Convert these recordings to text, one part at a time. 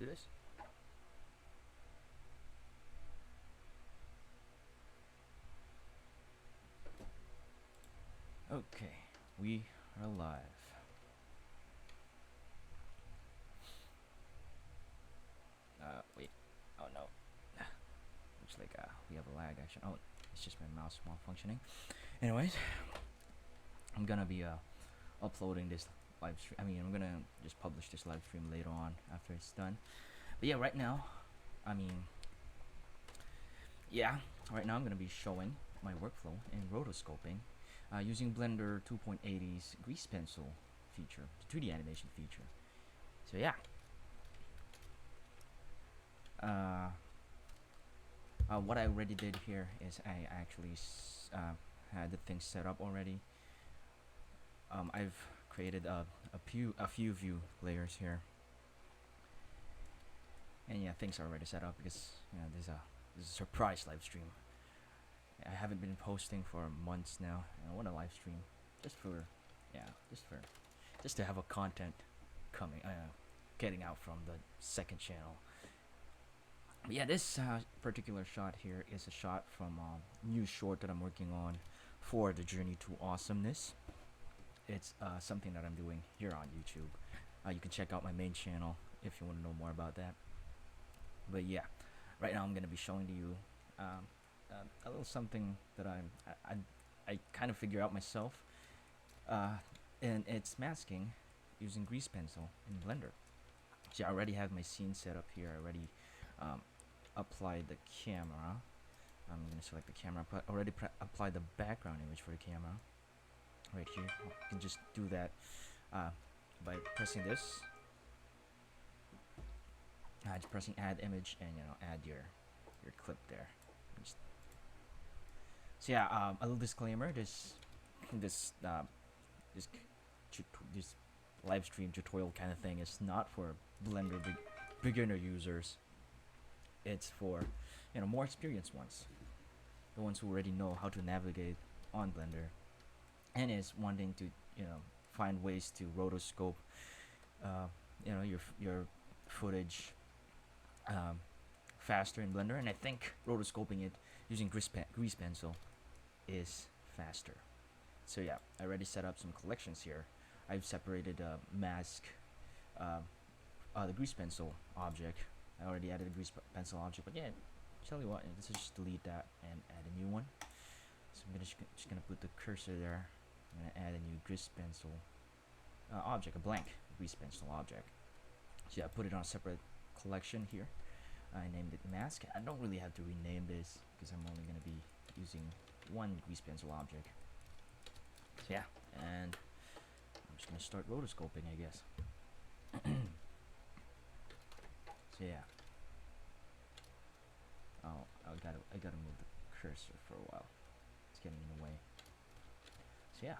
do this. Okay, we are live. Wait. Oh no. Looks like we have a lag action. Oh, it's just my mouse malfunctioning. Anyways, I'm gonna be uploading this live stream. I mean, I'm gonna just publish this live stream later on after it's done. But yeah, right now, I mean, yeah, right now I'm gonna be showing my workflow in rotoscoping using Blender 2.80's grease pencil feature, the 2D animation feature. So yeah. What I already did here is I actually had the thing set up already. I've created a few view layers here, and yeah, things are already set up because this is a surprise live stream. I haven't been posting for months now, and I want to live stream just to have a content coming getting out from the second channel. But yeah, this particular shot here is a shot from a new short that I'm working on for the journey to awesomeness. It's something that I'm doing here on YouTube. You can check out my main channel if you want to know more about that. But yeah, right now I'm gonna be showing to you a little something that I kind of figure out myself, and it's masking using grease pencil in Blender. So I already have my scene set up here. I already applied the camera. I'm gonna select the camera. Already apply the background image for the camera right here. You can just do that by pressing this. Just pressing add image, and add your clip there. So yeah, a little disclaimer: this live stream tutorial kind of thing is not for Blender beginner users. It's for more experienced ones, the ones who already know how to navigate on Blender, and is wanting to find ways to rotoscope your footage faster in Blender. And I think rotoscoping it using grease pencil is faster. So yeah, I already set up some collections here. I've separated a mask, the grease pencil object. I already added a grease pencil object, but yeah, tell you what, let's just delete that and add a new one. So I'm just gonna put the cursor there. I'm gonna add a new grease pencil object, a blank grease pencil object. So yeah, I put it on a separate collection here. I named it mask. I don't really have to rename this because I'm only gonna be using one grease pencil object. So yeah, and I'm just gonna start rotoscoping, I guess. So yeah. Oh, I gotta move the cursor for a while. It's getting in the way. So yeah,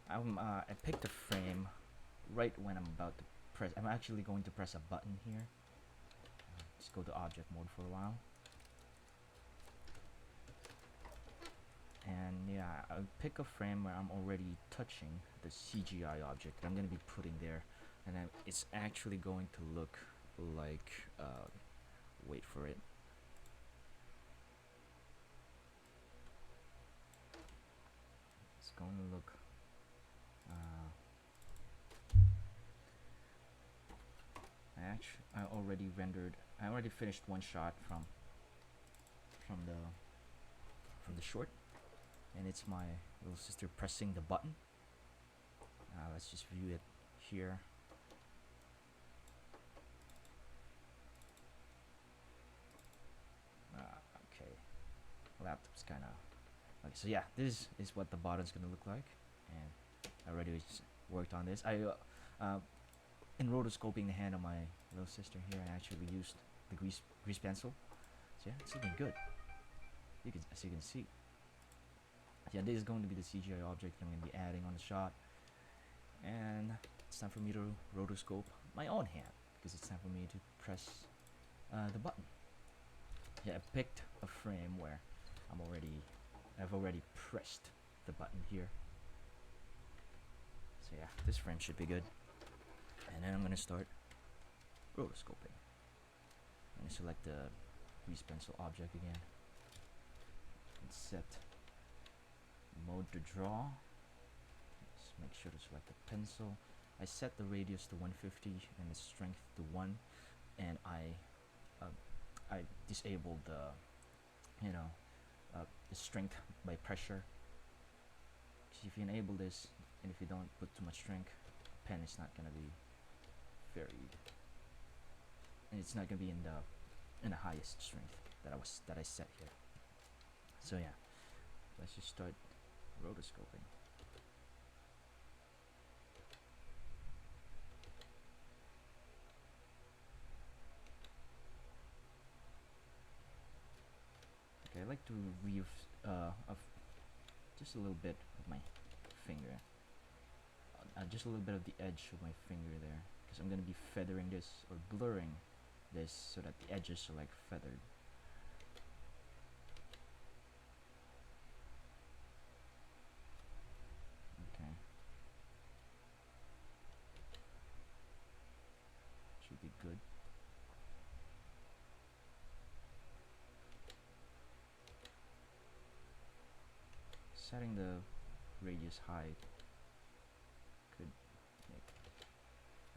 I picked a frame right when I'm about to press. I'm actually going to press a button here. Just go to object mode for a while. And yeah, I pick a frame where I'm already touching the CGI object that I'm going to be putting there, and it's actually going to look like wait for it. It's going to look I already finished one shot from the short, and it's my little sister pressing the button. Let's just view it here. Okay, laptop's kind of okay. So yeah, this is what the button's gonna look like, and I already worked on this. In rotoscoping the hand of my little sister here, I actually used the grease pencil. So yeah, it's looking good. As you can see. Yeah, this is going to be the CGI object I'm going to be adding on the shot, and it's time for me to rotoscope my own hand because it's time for me to press the button. Yeah, I picked a frame where I've already pressed the button here. So yeah, this frame should be good, and then I'm going to start rotoscoping. And select the grease pencil object again. And set mode to draw. Let's make sure to select the pencil. I set the radius to 150 and the strength to 1, and I disabled the the strength by pressure. If you enable this and if you don't put too much strength, pen is not gonna be very, and it's not gonna be in the highest strength that I set here. So yeah, let's just start rotoscoping. Okay, I like to leave just a little bit of my finger, just a little bit of the edge of my finger there, because I'm gonna be feathering this or blurring this so that the edges are like feathered. Okay, should be good. Setting the radius high could make.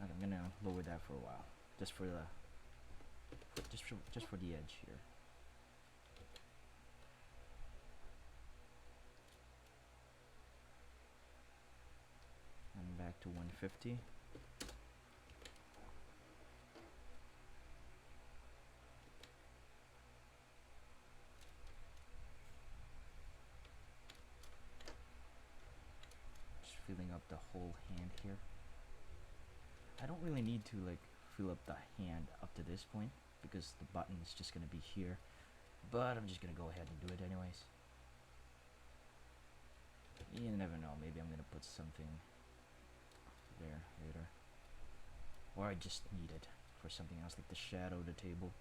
Okay, I'm gonna lower that for a while, just for the just for the edge here. And back to 150. Filling up the whole hand here. I don't really need to like fill up the hand up to this point because the button is just gonna be here, but I'm just gonna go ahead and do it anyways. You never know, maybe I'm gonna put something there later, or I just need it for something else like the shadow of the table.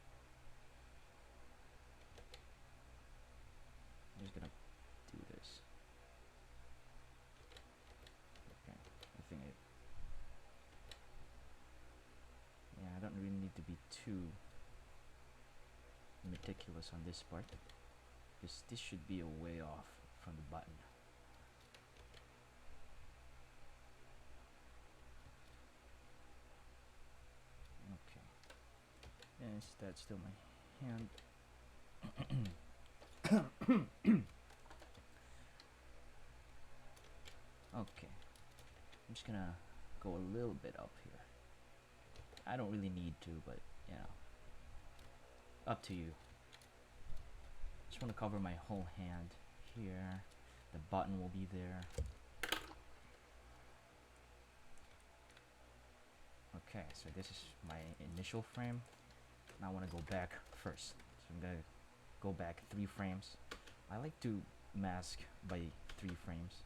I'm just gonna do this. Yeah, I don't really need to be too meticulous on this part, because this should be a way off from the button. Okay, yes, that's still my hand. Okay, I'm just gonna go a little bit up here. I don't really need to, but you know, up to you. Just want to cover my whole hand here. The button will be there. Okay, so this is my initial frame. Now I want to go back first. So I'm gonna go back 3 frames. I like to mask by 3 frames.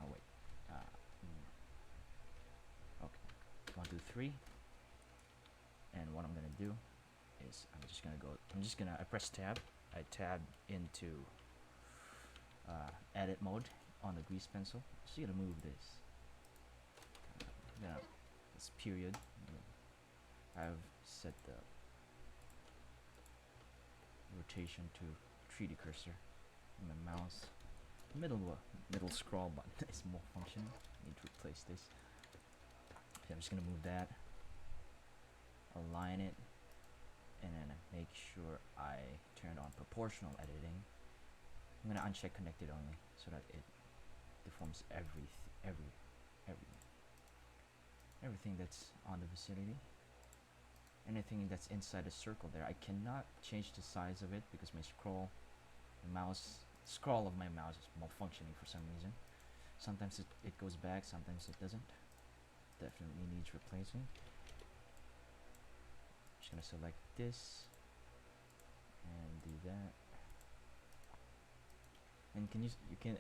Oh wait. Okay. 1, 2, 3. And what I'm gonna do is I press tab. I tab into edit mode on the grease pencil. So you gotta move this. This period. I've set the rotation to 3D cursor. And my mouse middle scroll button is more functional. I need to replace this. So I'm just gonna move that, align it, and then make sure I turn on proportional editing. I'm gonna uncheck connected only so that it deforms everything that's on the vicinity. Anything that's inside the circle there, I cannot change the size of it because my scroll of my mouse is malfunctioning for some reason. Sometimes it goes back, sometimes it doesn't. Definitely needs replacing. Just gonna select this and do that. And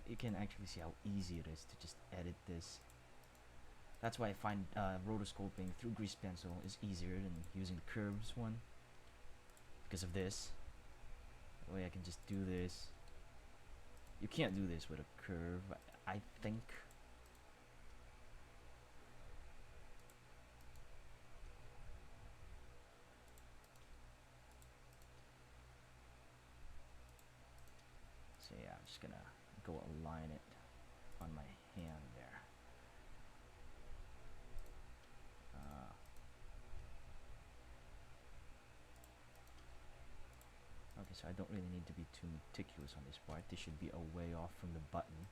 you can actually see how easy it is to just edit this. That's why I find rotoscoping through grease pencil is easier than using the curves one, because of this. That way I can just do this. You can't do this with a curve, I think. yeah, I'm just gonna go align it on my hand there. Okay, so I don't really need to be too meticulous on this part. This should be a way off from the button.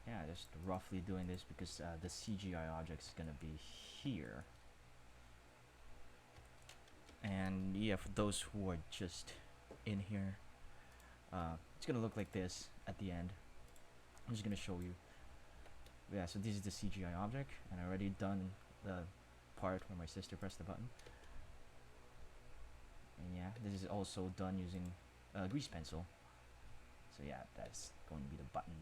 Yeah, just roughly doing this because the CGI object is gonna be here. And yeah, for those who are just in here, it's gonna look like this at the end. I'm just gonna show you. Yeah, so this is the CGI object, and I already done the part where my sister pressed the button. And yeah, this is also done using a grease pencil. So yeah, that's going to be the button.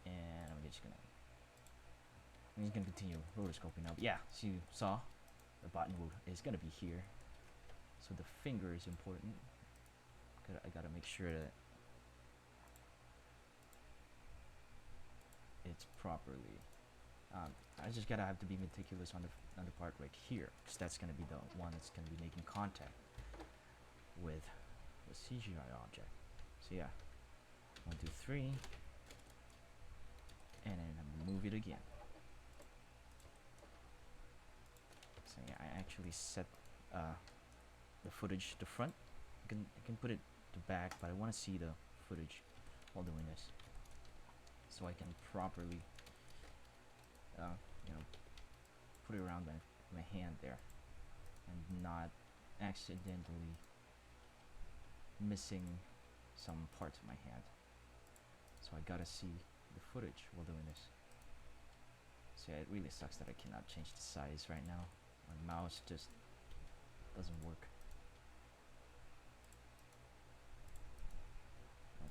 And I'm just gonna continue rotoscoping now. But yeah, so you saw the button is gonna be here. So the finger is important. I gotta make sure that it's properly. I just gotta have to be meticulous on the part right here, because that's gonna be the one that's gonna be making contact with the CGI object. So yeah, 1, 2, 3, and then I move it again. So yeah, I actually set the footage to front. I can put it to back, but I want to see the footage while doing this, so I can properly, you know, put it around my hand there, and not accidentally missing some parts of my hand. So I gotta see the footage while doing this. So yeah, it really sucks that I cannot change the size right now. My mouse just doesn't work.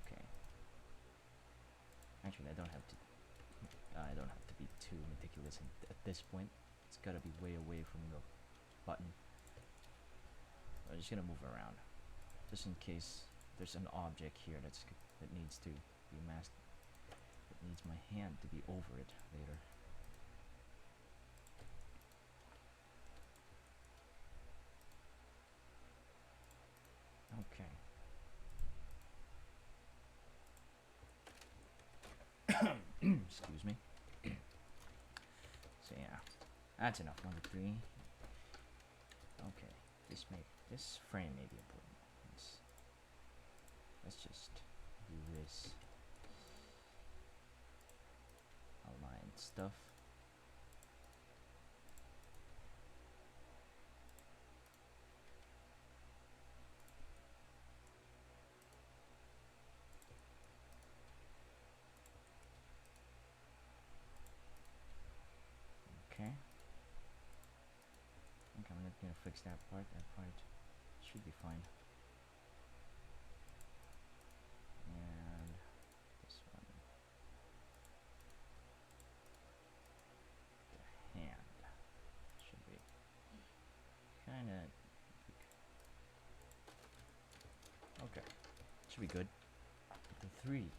Okay. Actually, I don't have to be too meticulous at this point. It's gotta be way away from the button. I'm just gonna move around, just in case there's an object here that needs to be masked. It needs my hand to be over it later. Okay. Excuse me. So yeah, that's enough. 1, 2, 3. Okay, this frame may be important. Let's just do this. Align stuff. Okay. Okay, I'm not gonna fix that part. That part should be fine. And this one. The hand should be kinda. Okay. Should be good. The 3.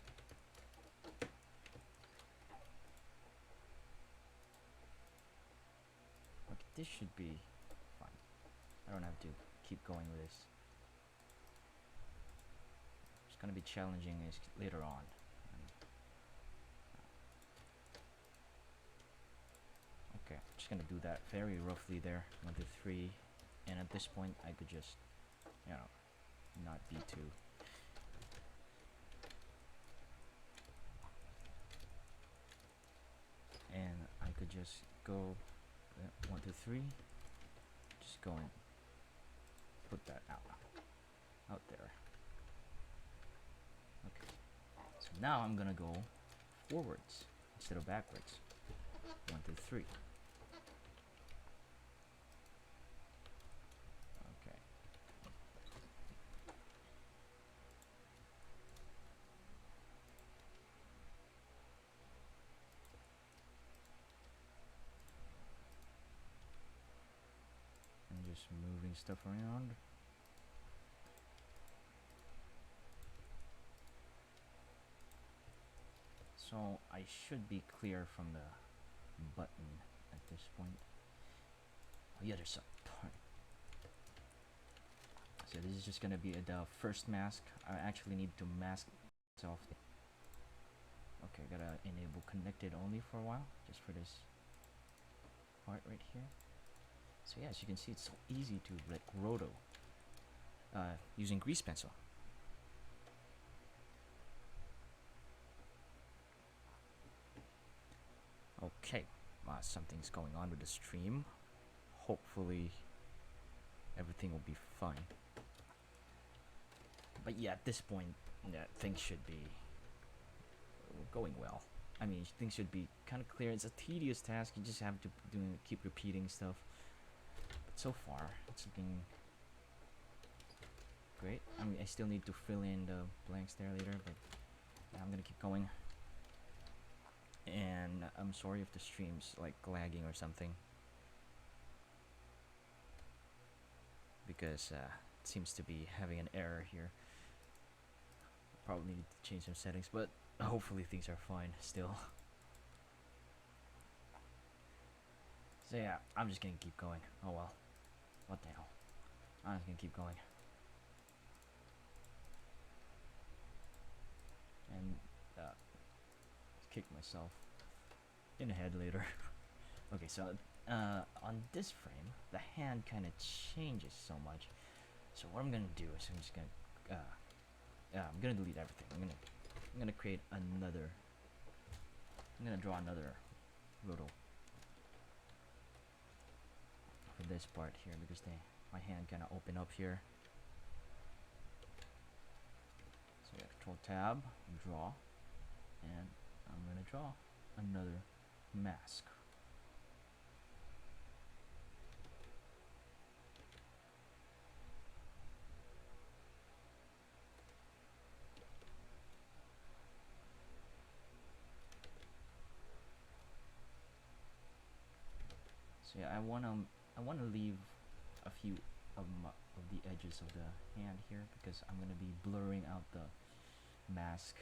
Okay, this should be fine. I don't have to keep going with this. It's gonna be challenging later on. Okay, just gonna do that very roughly there. 1, 2, 3, and at this point I could just, you know, not be too. And I could just go 1, 2, 3. Just go and put that out there. Okay. So now I'm gonna go forwards instead of backwards. 1, 2, 3. Okay. And just moving stuff around. So I should be clear from the button at this point. Oh yeah, there's a part. So this is just gonna be the first mask. I actually need to mask myself. Okay, gotta enable connected only for a while, just for this part right here. So yeah, as you can see, it's so easy to like roto using grease pencil. Okay, something's going on with the stream. Hopefully everything will be fine. But yeah, at this point, things should be going well. I mean, things should be kind of clear. It's a tedious task. You just have to keep repeating stuff. But so far, it's looking great. I mean, I still need to fill in the blanks there later, but I'm gonna keep going. And I'm sorry if the stream's like lagging or something, because it seems to be having an error here. Probably need to change some settings, but hopefully things are fine still. So yeah, I'm just gonna keep going. Oh well, what the hell. I'm just gonna keep going. And kick myself in the head later. Okay, so on this frame, the hand kind of changes so much. So what I'm gonna do is I'm just gonna I'm gonna delete everything. I'm gonna create another. I'm gonna draw another roto for this part here because my hand kind of open up here. So yeah, Control Tab, draw, and I'm gonna draw another mask. So yeah, I wanna leave a few of the edges of the hand here because I'm gonna be blurring out the mask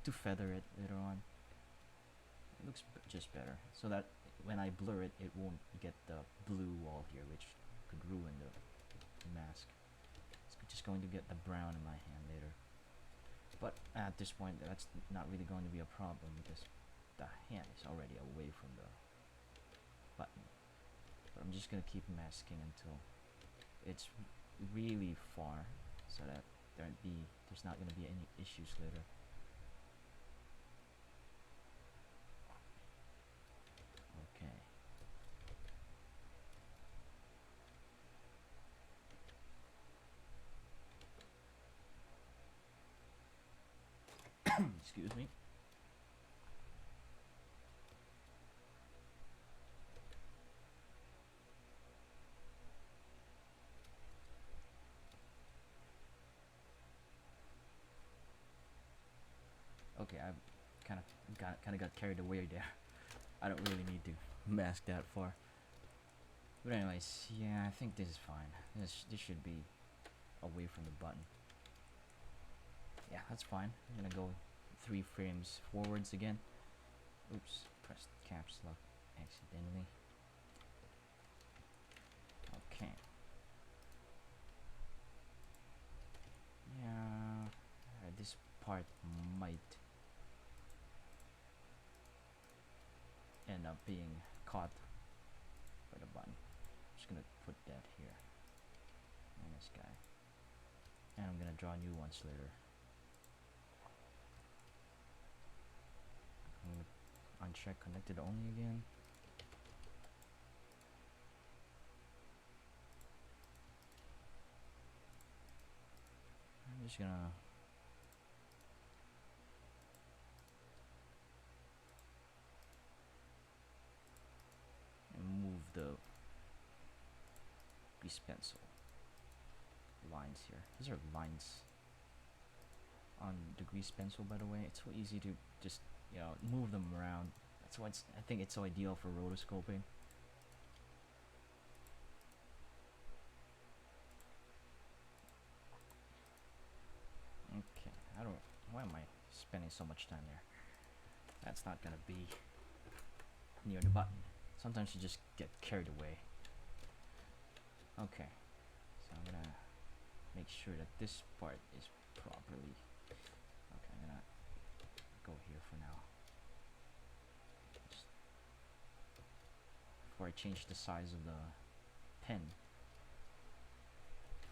to feather it later on. It looks just better, so that when I blur it, it won't get the blue wall here, which could ruin the mask. It's just going to get the brown in my hand later. But at this point, that's not really going to be a problem because the hand is already away from the button. But I'm just gonna keep masking until it's really far, so that there's not gonna be any issues later. Okay. Excuse me. Okay, I kind of got carried away there. I don't really need to mask that far. But anyways, yeah, I think this is fine. This should be away from the button. Yeah, that's fine. I'm gonna go 3 frames forwards again. Oops, pressed caps lock accidentally. Okay. Yeah, this part might end up being caught by the button. I'm just gonna put that here. And this guy. And I'm gonna draw new ones later. I'm gonna uncheck connected only again. I'm just gonna move the grease pencil lines here. These are lines on the grease pencil, by the way. It's so easy to just, you know, move them around. That's why I think it's so ideal for rotoscoping. Okay, why am I spending so much time there? that's not gonna be near the button. Sometimes you just get carried away. Okay, so I'm gonna make sure that this part is properly. Okay, I'm gonna go here for now. Just before I change the size of the pen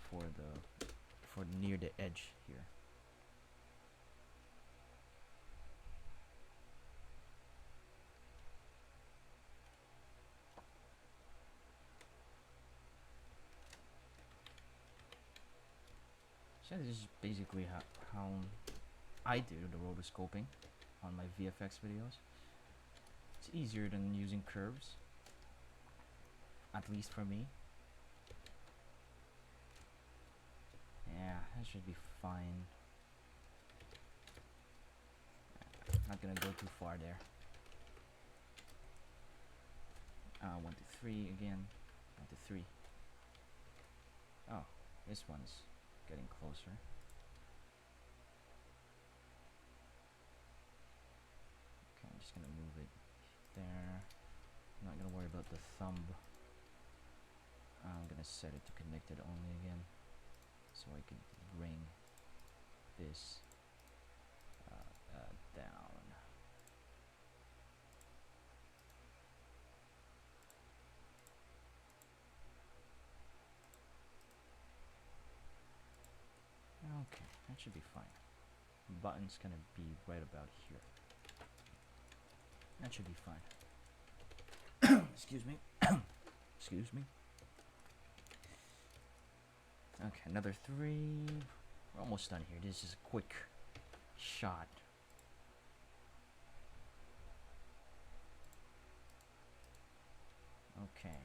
for near the edge here. So this is basically how I do the rotoscoping on my VFX videos. It's easier than using curves, at least for me. Yeah, that should be fine. Not gonna go too far there. 1 to 3 again. 1 to 3. Oh, this one's getting closer. Okay, I'm just gonna move it there. I'm not gonna worry about the thumb. I'm gonna set it to connected only again, so I can bring this down. Okay, that should be fine. Button's gonna be right about here. That should be fine. Excuse me. Excuse me. Okay, another 3. We're almost done here. This is a quick shot. Okay.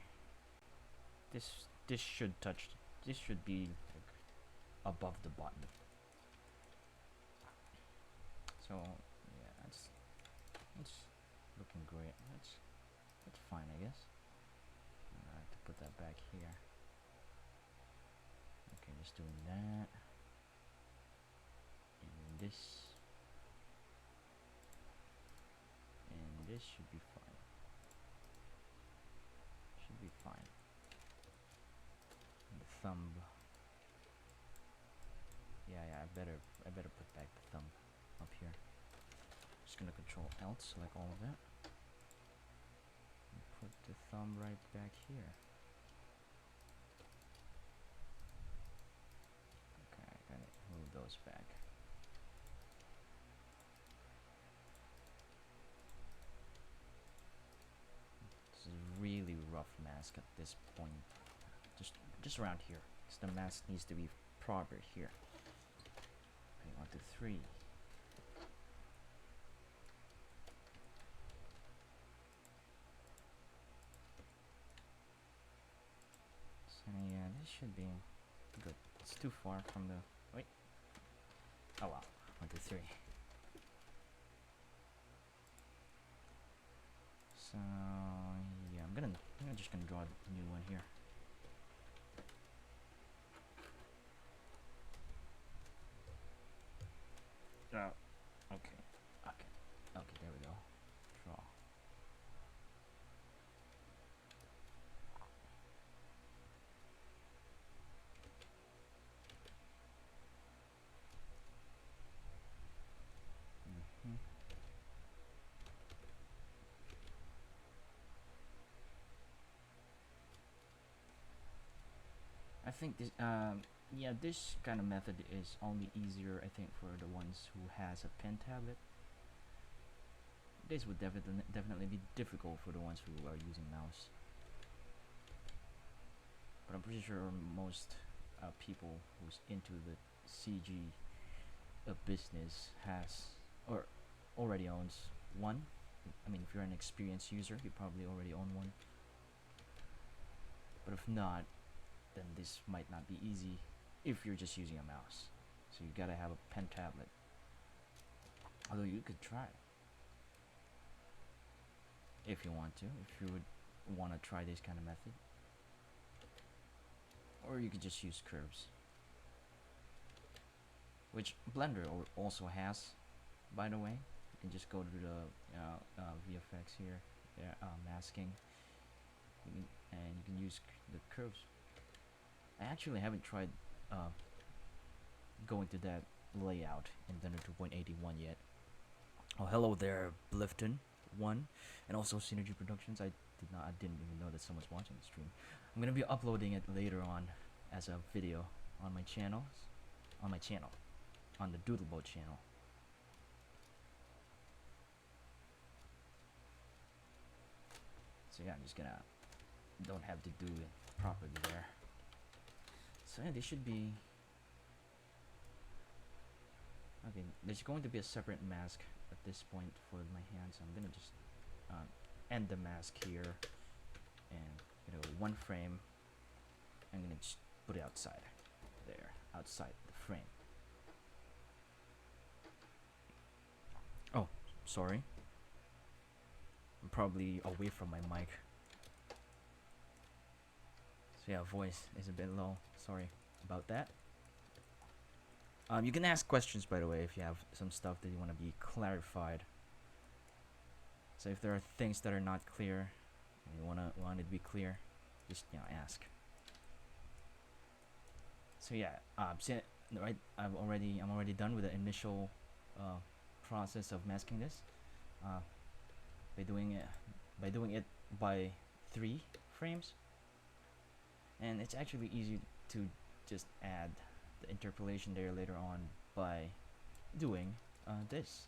This should touch. This should be like above the button. So yeah, that's looking great. That's fine, I guess. I have to put that back here. Okay, just doing that. And this should be fine. Should be fine. And the thumb. Yeah, I better put back the thumb up here. Just gonna Control Alt, select all of that. And put the thumb right back here. Okay, I gotta move those back. This is a really rough mask at this point. Just around here, because the mask needs to be proper here. Okay, 1 to 3. So yeah, this should be good. It's too far from the. Wait. Oh well. 1 to 3. So yeah, I'm just gonna draw a new one here. Okay. Okay, there we go. Draw. I think this yeah, this kind of method is only easier, I think, for the ones who has a pen tablet. This would definitely be difficult for the ones who are using mouse. But I'm pretty sure most people who's into the CG business has or already owns one. I mean, if you're an experienced user, you probably already own one. But if not, then this might not be easy if you're just using a mouse. So you gotta have a pen tablet. Although you could try if you want to, if you would want to try this kind of method. Or you could just use curves, which Blender also has, by the way. You can just go to the VFX here, there, masking, and you can use the curves. I actually haven't tried going to that layout in Thunder 2.81 yet. Oh, hello there, Blifton1, and also Synergy Productions. I didn't even know that someone's watching the stream. I'm gonna be uploading it later on as a video on my channel, on the Doodlebot channel. So yeah, I'm just gonna don't have to do it properly there. So yeah, they should be okay. There's going to be a separate mask at this point for my hand, so I'm gonna just end the mask here, and one frame. I'm gonna just put it outside there, outside the frame. Oh, sorry. I'm probably away from my mic. So yeah, voice is a bit low. Sorry about that. You can ask questions, by the way, if you have some stuff that you want to be clarified. So if there are things that are not clear and you want it to be clear, just ask. So yeah, right, I'm already done with the initial process of masking this. By doing it by 3 frames, and it's actually easy to just add the interpolation there later on by doing this.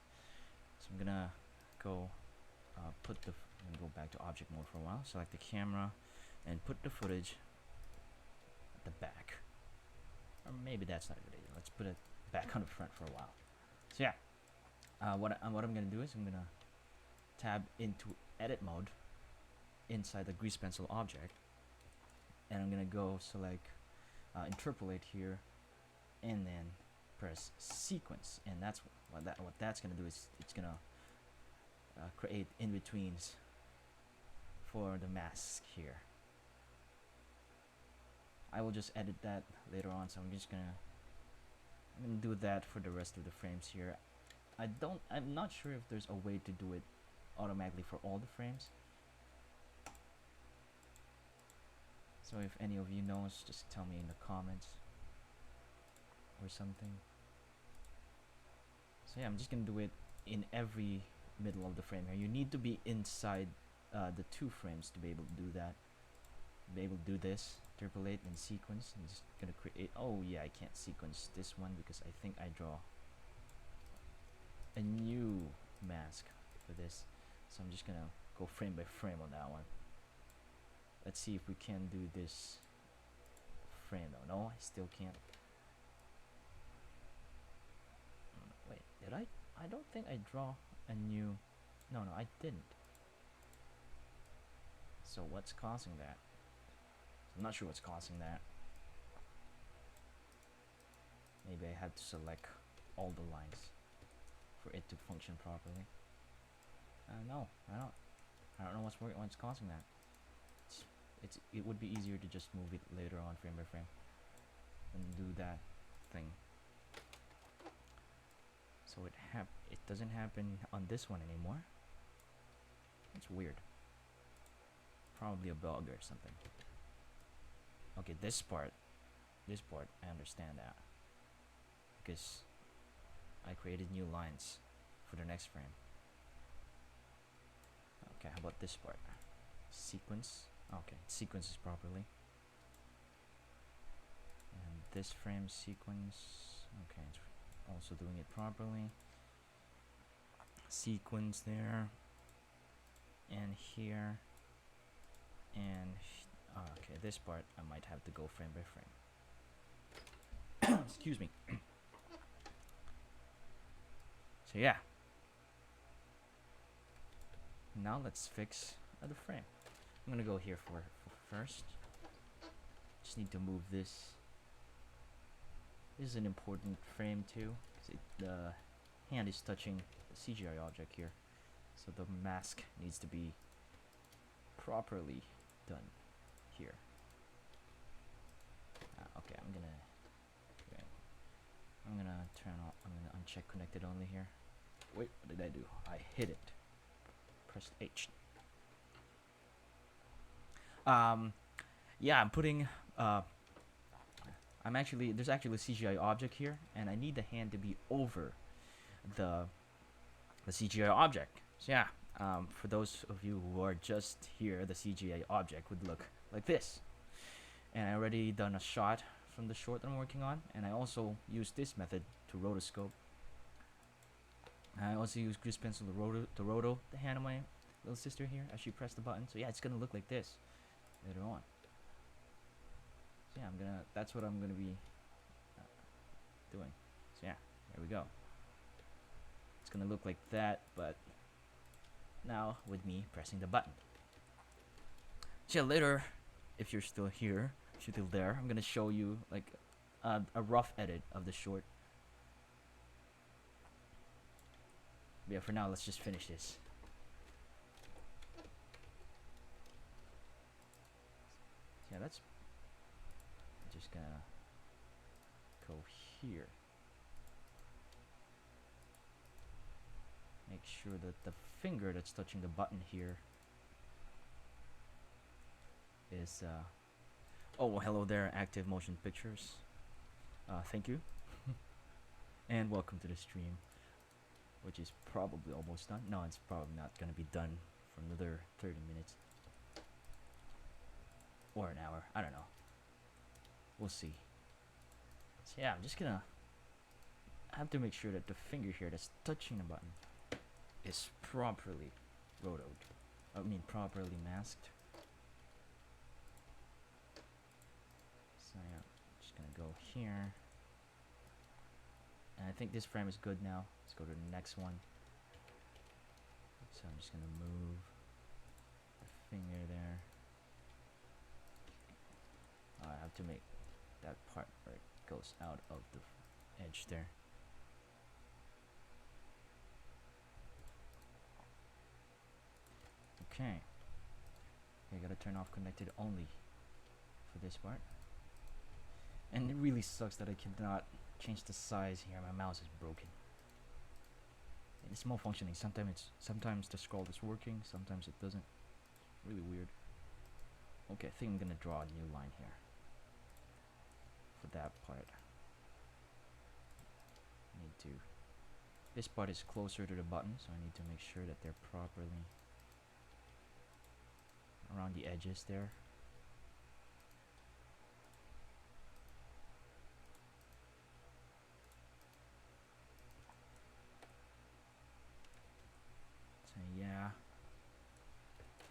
So I'm gonna go go back to object mode for a while, select the camera, and put the footage at the back. Or maybe that's not a good idea. Let's put it back on the front for a while. So yeah, what I'm gonna do is I'm gonna tab into edit mode inside the grease pencil object, and I'm gonna go select interpolate here, and then press sequence, and that's what that's gonna do is it's gonna create in-betweens for the mask here. I will just edit that later on, so I'm gonna do that for the rest of the frames here. I'm not sure if there's a way to do it automatically for all the frames. So if any of you knows, just tell me in the comments or something. So yeah, I'm just gonna do it in every middle of the frame here. You need to be inside the 2 frames to be able to do that. Be able to do this, interpolate and sequence. I'm just gonna create. Oh yeah, I can't sequence this one because I think I draw a new mask for this. So I'm just gonna go frame by frame on that one. Let's see if we can do this frame though. No, I still can't. Wait, did I? I don't think I draw a new. No, I didn't. So what's causing that? I'm not sure what's causing that. Maybe I had to select all the lines for it to function properly. No, I don't know what's causing that. It would be easier to just move it later on frame by frame and do that thing. So it doesn't happen on this one anymore. It's weird. Probably a bug or something. Okay, this part, I understand that because I created new lines for the next frame. Okay, how about this part? Sequence. Okay, it sequences properly. And this frame sequence. Okay, it's also doing it properly. Sequence there. And here. And okay, this part I might have to go frame by frame. Excuse me. So yeah. Now let's fix the frame. I'm gonna go here for first. Just need to move this. This is an important frame too, because the hand is touching the CGI object here, so the mask needs to be properly done here. Okay, I'm gonna turn off. I'm gonna uncheck connected only here. Wait, what did I do? I hit it. Press H. Yeah, I'm putting there's actually a CGI object here, and I need the hand to be over the CGI object. So yeah, for those of you who are just here, the CGI object would look like this. And I already done a shot from the short that I'm working on, and I also use this method to rotoscope. I also use grease pencil to roto the hand of my little sister here as she pressed the button. So yeah, it's gonna look like this later on. So yeah, that's what I'm gonna be doing. So yeah, there we go. It's gonna look like that, but now with me pressing the button. So yeah, later, if you're still here, if you're still there, I'm gonna show you like a rough edit of the short. But yeah, for now, let's just finish this. Yeah, that's just gonna go here. Make sure that the finger that's touching the button here is oh, hello there, Active Motion Pictures. Thank you. And welcome to the stream, which is probably almost done. No, it's probably not gonna be done for another 30 minutes or an hour. I don't know. We'll see. So yeah, I'm just gonna have to make sure that the finger here that's touching the button is properly rotoed. I mean, properly masked. So yeah, I'm just gonna go here. And I think this frame is good now. Let's go to the next one. So I'm just gonna move the finger there. I have to make that part where it goes out of the edge there. Okay. I gotta turn off connected only for this part. And it really sucks that I cannot change the size here. My mouse is broken. It's malfunctioning. Sometimes the scroll is working, sometimes it doesn't. Really weird. Okay, I think I'm gonna draw a new line here for that part. This part is closer to the button, so I need to make sure that they're properly around the edges there. So yeah.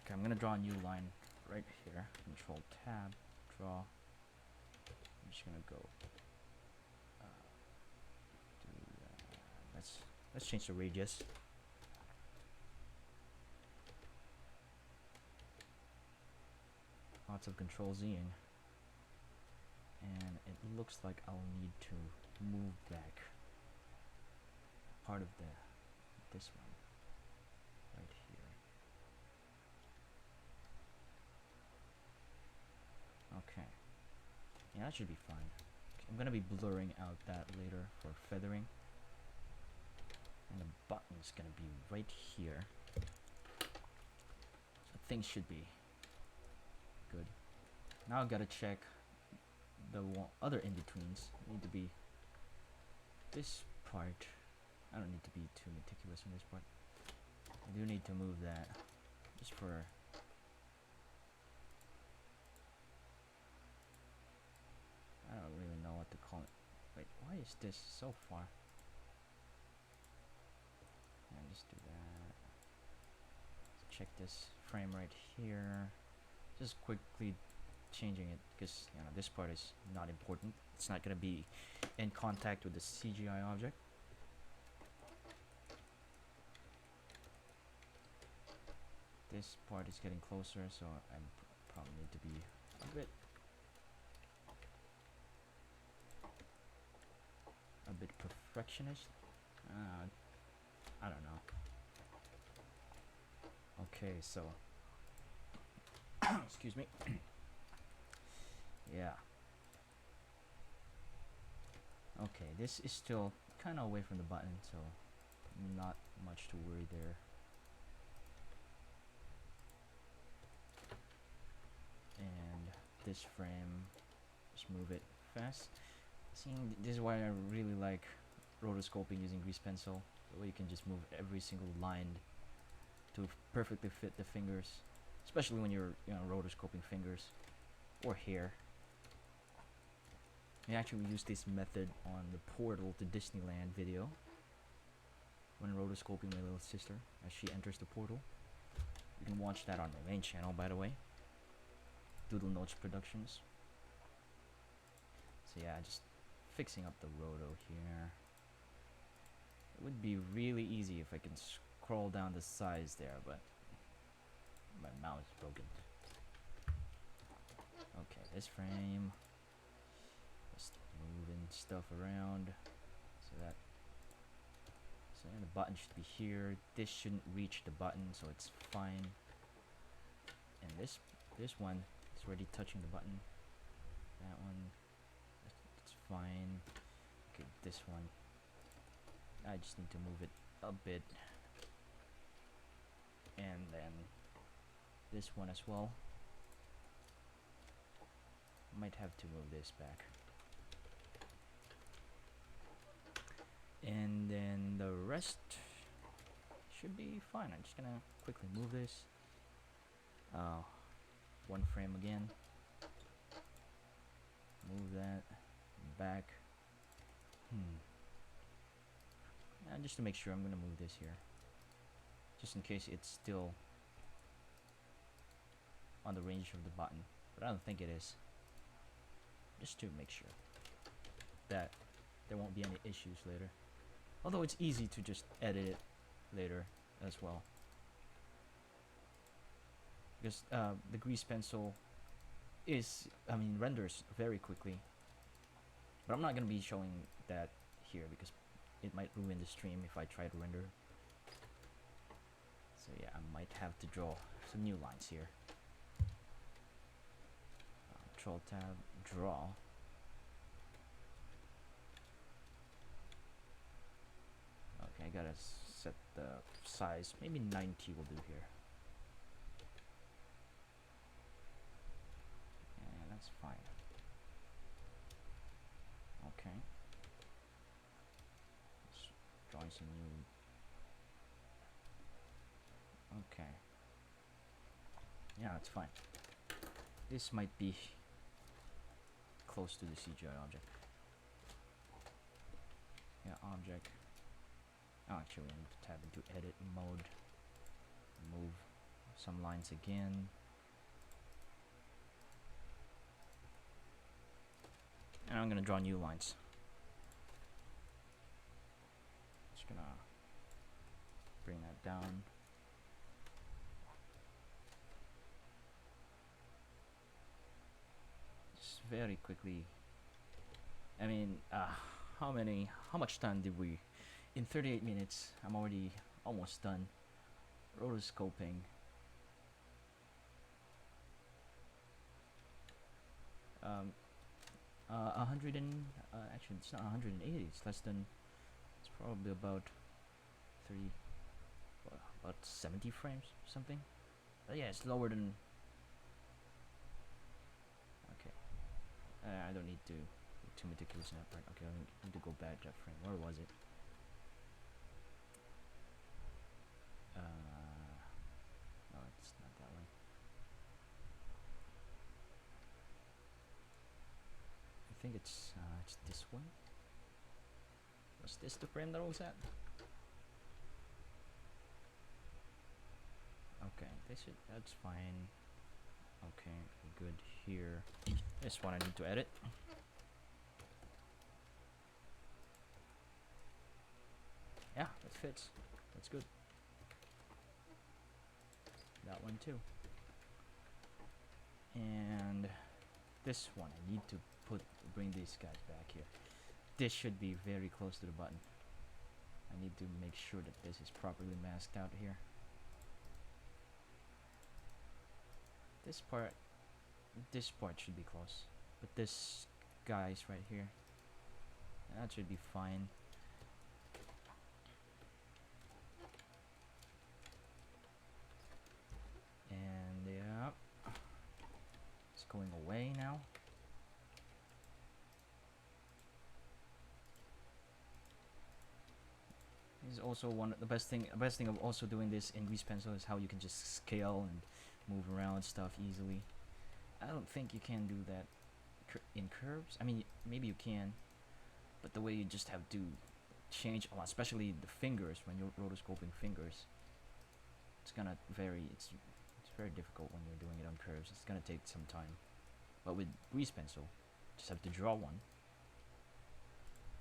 Okay, I'm gonna draw a new line right here. Control Tab, draw. I'm just gonna go. Let's change the radius. Lots of Control Z-ing. And it looks like I'll need to move back part of this one right here. Okay. Yeah, that should be fine. Okay, I'm gonna be blurring out that later for feathering. And the button's gonna be right here. So things should be good. Now I've gotta check the other in-betweens. Need to be this part. I don't need to be too meticulous on this part. I do need to move that just for I don't really know what to call it. Wait, why is this so far? And just do that. Let's check this frame right here. Just quickly changing it because you know this part is not important. It's not gonna be in contact with the CGI object. This part is getting closer, so I probably need to be a bit perfectionist. I don't know. Okay, so excuse me. Yeah. Okay, this is still kind of away from the button, so not much to worry there. And this frame, just move it fast. Seeing this is why I really like rotoscoping using grease pencil. The way you can just move every single line to perfectly fit the fingers, especially when you're rotoscoping fingers or hair. I actually used this method on the Portal to Disneyland video when rotoscoping my little sister as she enters the portal. You can watch that on my main channel, by the way, Doodle Notes Productions. So yeah, just fixing up the roto here. It would be really easy if I can scroll down the size there, but my mouse is broken. Okay, this frame, just moving stuff around so that the button should be here. This shouldn't reach the button, so it's fine. And this one is already touching the button. That one, it's fine. Okay, this one, I just need to move it a bit. And then this one as well. Might have to move this back. And then the rest should be fine. I'm just gonna quickly move this. One frame again. Move that back. And just to make sure, I'm gonna move this here, just in case it's still on the range of the button, but I don't think it is. Just to make sure that there won't be any issues later. Although it's easy to just edit it later as well, because the grease pencil renders very quickly. But I'm not gonna be showing that here because it might ruin the stream if I try to render. So yeah, I might have to draw some new lines here. Control tab, draw. Okay, I gotta set the size. Maybe 90 will do here. And that's fine. Okay. Let's draw some new. Okay. Yeah, that's fine. This might be close to the CGI object. Yeah, object. Oh, actually, I need to tab into edit mode. Move some lines again. And I'm gonna draw new lines. Just gonna bring that down. Just very quickly. I mean, how much time did we? In 38 minutes, I'm already almost done rotoscoping. Actually, it's not 180. It's less than. It's probably about about 70 frames, something. But yeah, it's lower than. Okay, I don't need to be too meticulous in that part. Okay, I need to go back to that frame. Where was it? No, it's not that one. I think it's this one. Was this the frame that I was at? Okay, that's fine. Okay, good here. This one I need to edit. Yeah, that fits. That's good. That one too. And this one I need to bring these guys back here. This should be very close to the button. I need to make sure that this is properly masked out here. This part should be close, but this guy's right here, that should be fine. is also one the best thing. The best thing of also doing this in Grease Pencil is how you can just scale and move around stuff easily. I don't think you can do that in curves. I mean, maybe you can, but the way you just have to change a lot, especially the fingers when you're rotoscoping fingers. It's gonna vary. It's very difficult when you're doing it on curves. It's gonna take some time. But with Grease Pencil, just have to draw one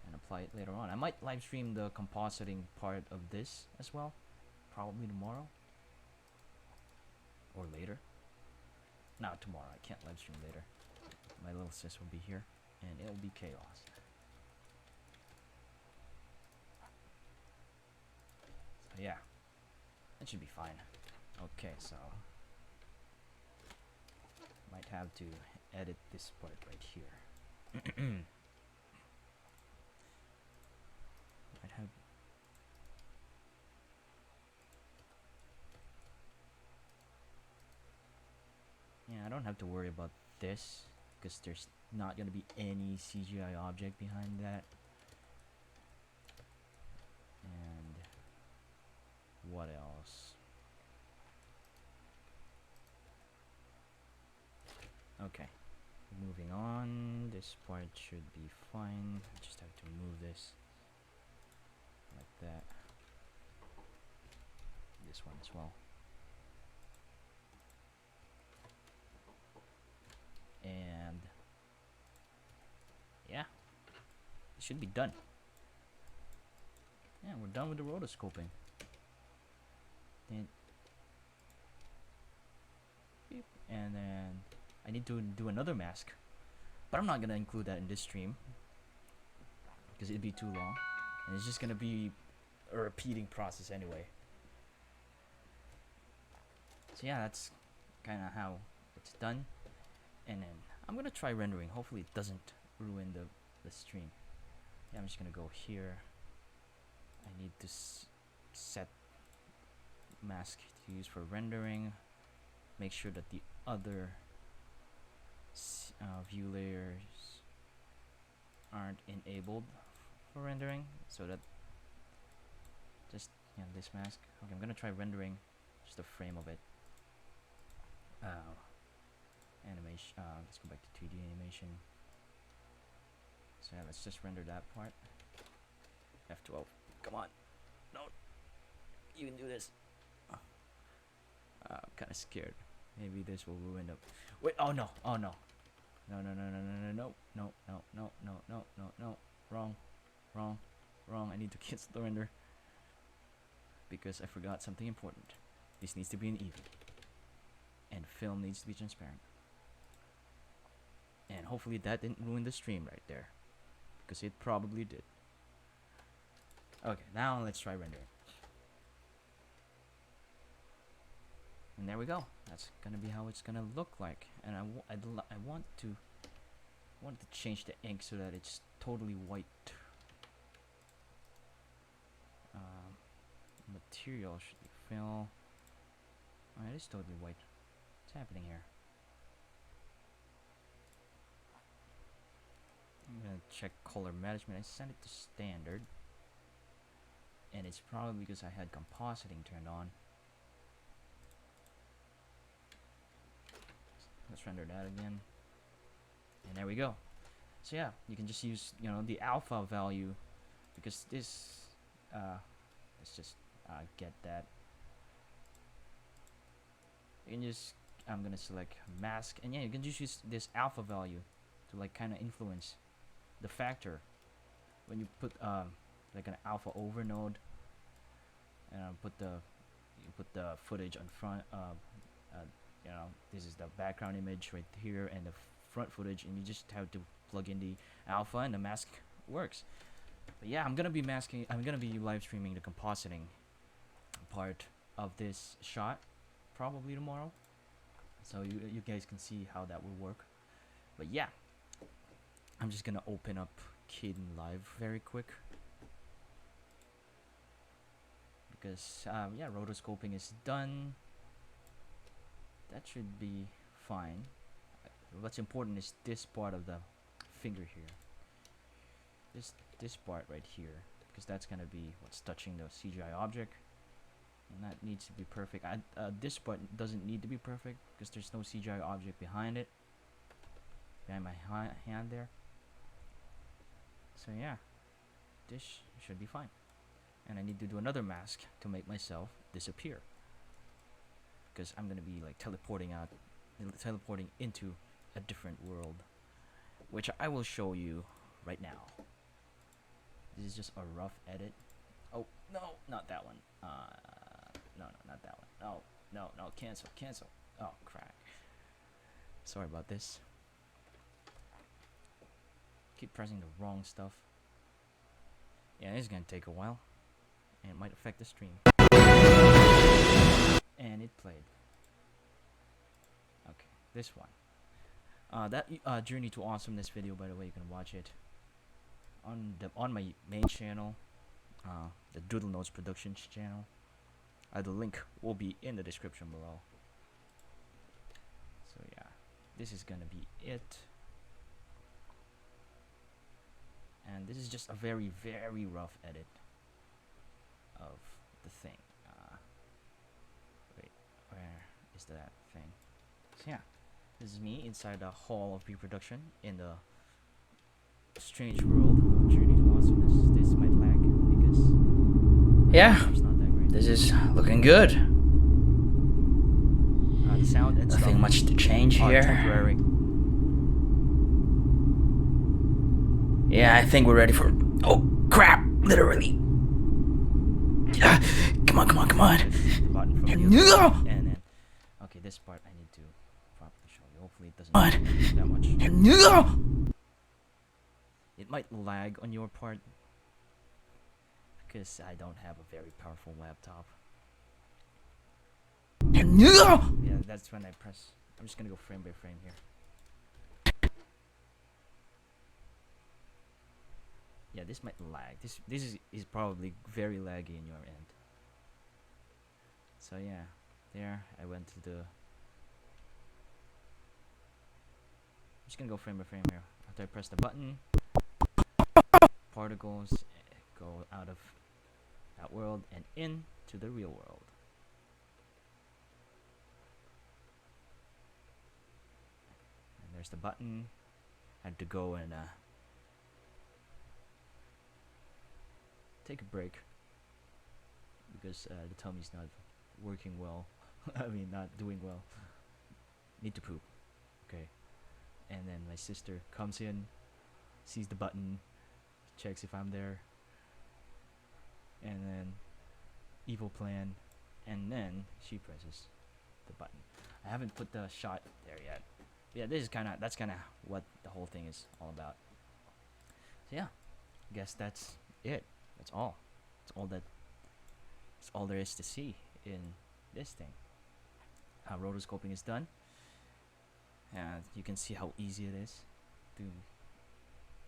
and apply it later on. I might live stream the compositing part of this as well, probably tomorrow or later. Not tomorrow. I can't live stream later. My little sis will be here, and it'll be chaos. So yeah, that should be fine. Okay, so might have to edit this part right here. Might have. Yeah, I don't have to worry about this because there's not gonna be any CGI object behind that. And what else? Okay, moving on. This part should be fine. I just have to move this like that. This one as well. And yeah, it should be done. Yeah, we're done with the rotoscoping. And then I need to do another mask, but I'm not gonna include that in this stream because it'd be too long, and it's just gonna be a repeating process anyway. So yeah, that's kind of how it's done. And then I'm gonna try rendering. Hopefully it doesn't ruin the stream. Yeah, I'm just gonna go here. I need to set mask to use for rendering. Make sure that the other view layers aren't enabled for rendering, so that just this mask. Okay, I'm gonna try rendering just a frame of it. Animation. Let's go back to 2D animation. So yeah, let's just render that part. F12. Come on. No. You can do this. I'm kind of scared. Maybe this will ruin the. Wait. Oh no. Oh no. No. No. No. No. No. No. No. No. No. No. No. No. No. Wrong. Wrong. Wrong. I need to cancel the render because I forgot something important. This needs to be an EV, and film needs to be transparent. And hopefully that didn't ruin the stream right there, because it probably did. Okay, now let's try rendering. And there we go. That's gonna be how it's gonna look like. And I want to change the ink so that it's totally white. Material should be fill. Oh, it is totally white. What's happening here? I'm gonna check color management. I set it to standard, and it's probably because I had compositing turned on. Let's render that again, and there we go. So yeah, you can just use the alpha value, because this let's just get that. You can just I'm gonna select mask, and yeah, you can just use this alpha value to like kind of influence the factor when you put like an alpha over node, and put the footage on front. This is the background image right here and the front footage, and you just have to plug in the alpha and the mask works. But yeah, I'm gonna be live streaming the compositing part of this shot probably tomorrow, so you guys can see how that will work. But yeah, I'm just gonna open up Kden Live very quick, because yeah, rotoscoping is done. That should be fine. What's important is this part of the finger here. This part right here. because that's gonna be what's touching the CGI object, and that needs to be perfect. This part doesn't need to be perfect because there's no CGI object behind it, behind my hand there. So yeah, this should be fine. And I need to do another mask to make myself disappear, because I'm gonna be like teleporting into a different world, which I will show you right now. This is just a rough edit. Oh no, not that one. No, not that one. No, cancel. Oh crap. Sorry about this. Keep pressing the wrong stuff. Yeah, it's gonna take a while, and it might affect the stream. And it played. Okay, this one. That Journey to Awesomeness video, by the way, you can watch it on my main channel, the Doodle Notes Productions channel. The link will be in the description below. So yeah, this is gonna be it. And this is just a very, very rough edit of the thing. Wait, where is that thing? So yeah, this is me inside the hall of pre-production in the strange world of Journey to Awesomeness. This might lag because it's not that great. This is looking good. The sound and Nothing much to change here. Temporary. Yeah, I think we're ready for... Oh, crap! Literally. Come on. Button from the and then, okay, this part I need to properly show you. Hopefully it doesn't lag that much. It might lag on your part because I don't have a very powerful laptop. Yeah, that's when I press. I'm just gonna go frame by frame here. Yeah, this might lag. This is probably very laggy in your end. So yeah, there I went to the. I'm just gonna go frame by frame here. After I press the button, particles go out of that world and into the real world. And there's the button. I had to go and take a break because the tummy's not working well. I mean, not doing well. Need to poop. Okay. And then my sister comes in, sees the button, checks if I'm there, and then evil plan, and then she presses the button. I haven't put the shot there yet. Yeah, that's kind of what the whole thing is all about. So yeah, I guess that's it. That's all. That's all there is to see in this thing. Rotoscoping is done, and you can see how easy it is to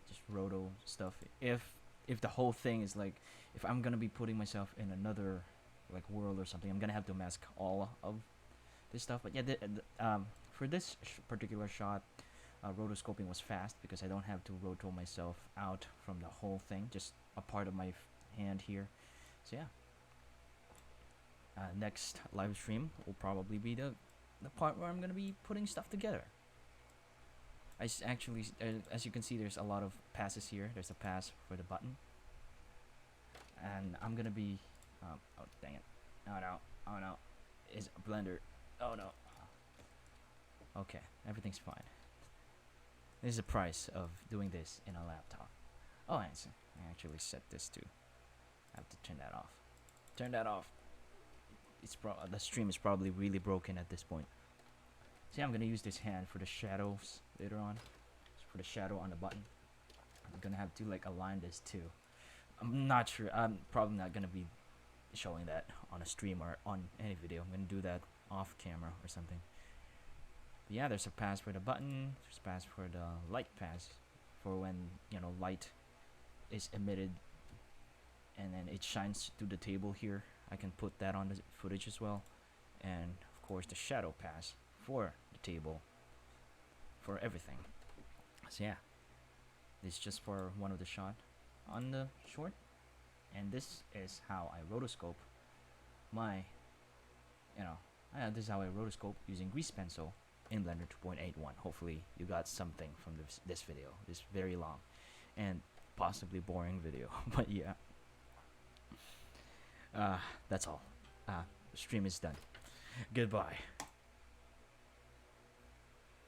just roto stuff. If the whole thing is like, if I'm gonna be putting myself in another like world or something, I'm gonna have to mask all of this stuff. But yeah, for this particular shot, rotoscoping was fast because I don't have to roto myself out from the whole thing, just a part of my hand here. So yeah, next live stream will probably be the part where I'm gonna be putting stuff together. Actually, as you can see, there's a lot of passes here. There's a pass for the button, and I'm gonna be oh dang it, oh no, is a blender, oh no. Okay, everything's fine. This is the price of doing this in a laptop. Oh, I actually set this to. I have to turn that off. Turn that off. The stream is probably really broken at this point. See, I'm gonna use this hand for the shadows later on. For the shadow on the button. I'm gonna have to like align this too. I'm not sure. I'm probably not gonna be showing that on a stream or on any video. I'm gonna do that off camera or something. But yeah, there's a pass for the button. There's a pass for the light pass for when light is emitted and then it shines through the table here. I can put that on the footage as well. And of course the shadow pass for the table, for everything. So yeah, this is just for one of the shot on the short. And this is how I rotoscope my, this is how I rotoscope using grease pencil in Blender 2.81. Hopefully you got something from this video, this very long and possibly boring video. But yeah, that's all. The stream is done. Goodbye.